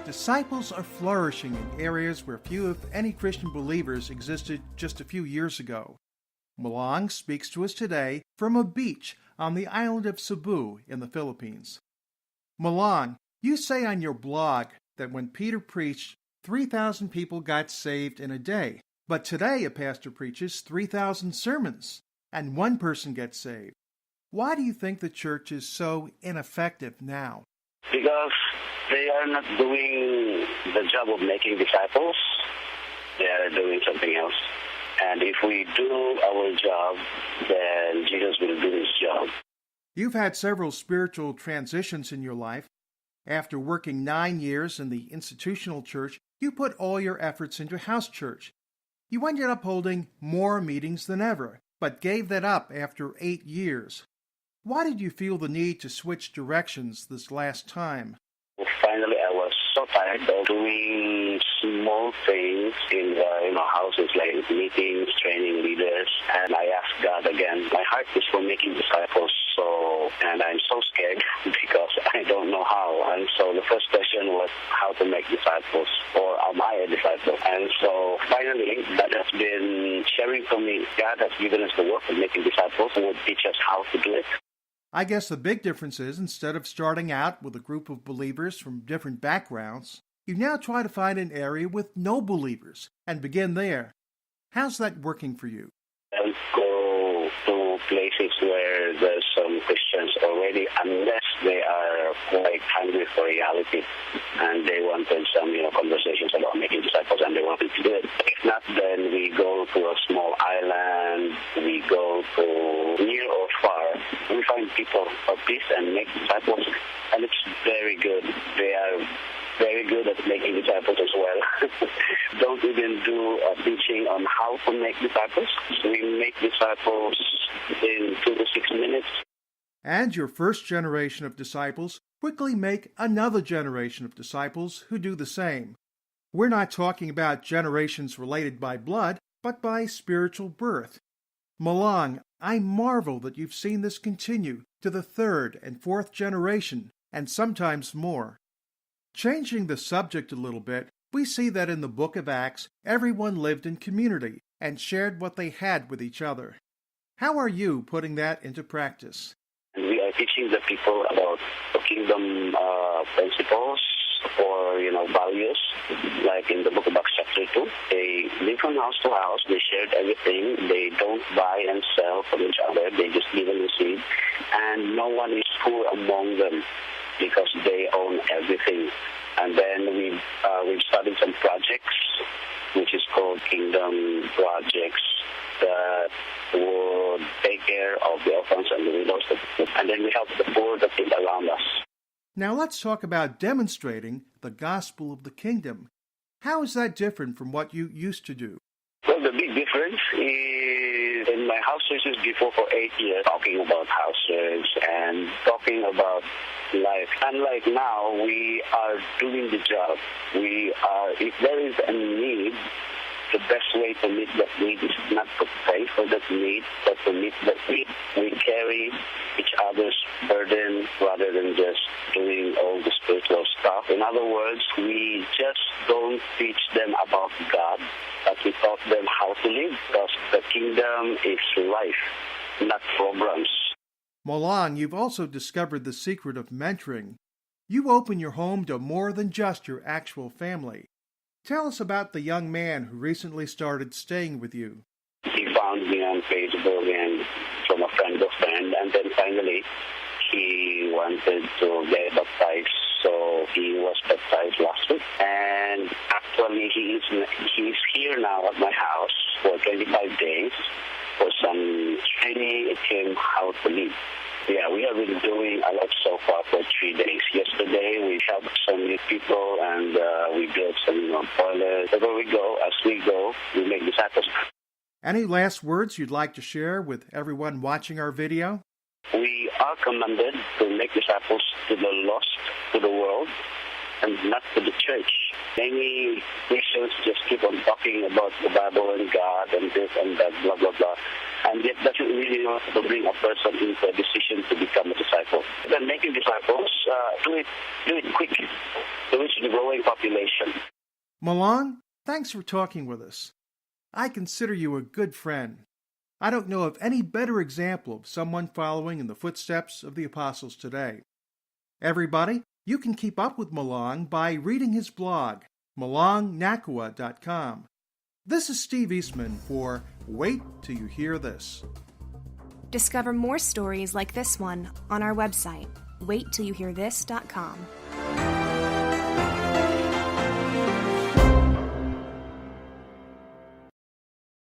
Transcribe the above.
Disciples are flourishing in areas where few, if any, Christian believers existed just a few years ago. Molong speaks to us today from a beach on the island of Cebu in the Philippines. Molong, you say on your blog that when Peter preached, 3,000 people got saved in a day. But today a pastor preaches 3,000 sermons, and one person gets saved. Why do you think the church is so ineffective now? Because they are not doing the job of making disciples. They are doing something else. And if we do our job, then Jesus will do his job. You've had several spiritual transitions in your life. After working 9 years in the institutional church, you put all your efforts into house church. You ended up holding more meetings than ever, but gave that up after 8 years. Why did you feel the need to switch directions this last time? Finally, I was so tired of doing small things in houses like meetings, training leaders, and I asked God again. My heart is for making disciples, and I'm so scared because I don't know how. And so the first question was how to make disciples, or am I a disciple? And so finally, that has been sharing from me. God has given us the work of making disciples who would teach us how to do it. I guess the big difference is instead of starting out with a group of believers from different backgrounds, you now try to find an area with no believers and begin there. How's that working for you? I go to places where there's some Christians already, unless they are quite hungry for reality and they wanted some conversations about making disciples and they wanted to do it. If not, then we go to a small island, we go to near or far. We find people of peace and make disciples, and it's very good. They are very good at making disciples as well. Don't even do a teaching on how to make disciples. We make disciples in 2 to 6 minutes. And your first generation of disciples quickly make another generation of disciples who do the same. We're not talking about generations related by blood, but by spiritual birth. Molong, I marvel that you've seen this continue to the 3rd and 4th generation, and sometimes more. Changing the subject a little bit, we see that in the book of Acts, everyone lived in community and shared what they had with each other. How are you putting that into practice? We are teaching the people about the kingdom principles or, values. Like in the book of Acts chapter 2, they live from house to house. They shared everything. They don't buy and sell from each other. They just give and receive. And no one is poor among them because they own everything. And then we've started some projects, which is called Kingdom Projects, that would take care of the orphans and the widows. And then we help the poor that live around us. Now let's talk about demonstrating the gospel of the kingdom. How is that different from what you used to do? Well, the big difference is in my house churches before for 8 years, talking about house church and talking about life. Unlike now, we are doing the job. If there is a need, the best way to meet that need is not to pray for that need, but to meet that need. We carry each other's burden rather than just doing all the spiritual stuff. In other words, we just don't teach them about God, but we taught them how to live, because the kingdom is life, not programs. Molong, you've also discovered the secret of mentoring. You open your home to more than just your actual family. Tell us about the young man who recently started staying with you. He found me on Facebook and from a friend of friend, and then finally he wanted to get baptized, so he was baptized last week. And actually he's here now at my house for 25 days for some training him how to live. Yeah, we have been doing a lot so far for 3 days. Yesterday, we helped some new people and we built some toilets. Wherever we go, as we go, we make disciples. Any last words you'd like to share with everyone watching our video? We are commanded to make disciples to the lost, to the world, and not to the church. Many Christians just keep on talking about the Bible and God and this and that, blah, blah, blah. And yet doesn't really want to bring a person into a decision to become a disciple. Then making disciples, do it quick to reach the growing population. Molong, thanks for talking with us. I consider you a good friend. I don't know of any better example of someone following in the footsteps of the apostles today. Everybody, you can keep up with Molong by reading his blog, MolongNacua.com. This is Steve Eastman for Wait Till You Hear This. Discover more stories like this one on our website, waittillyouhearthis.com.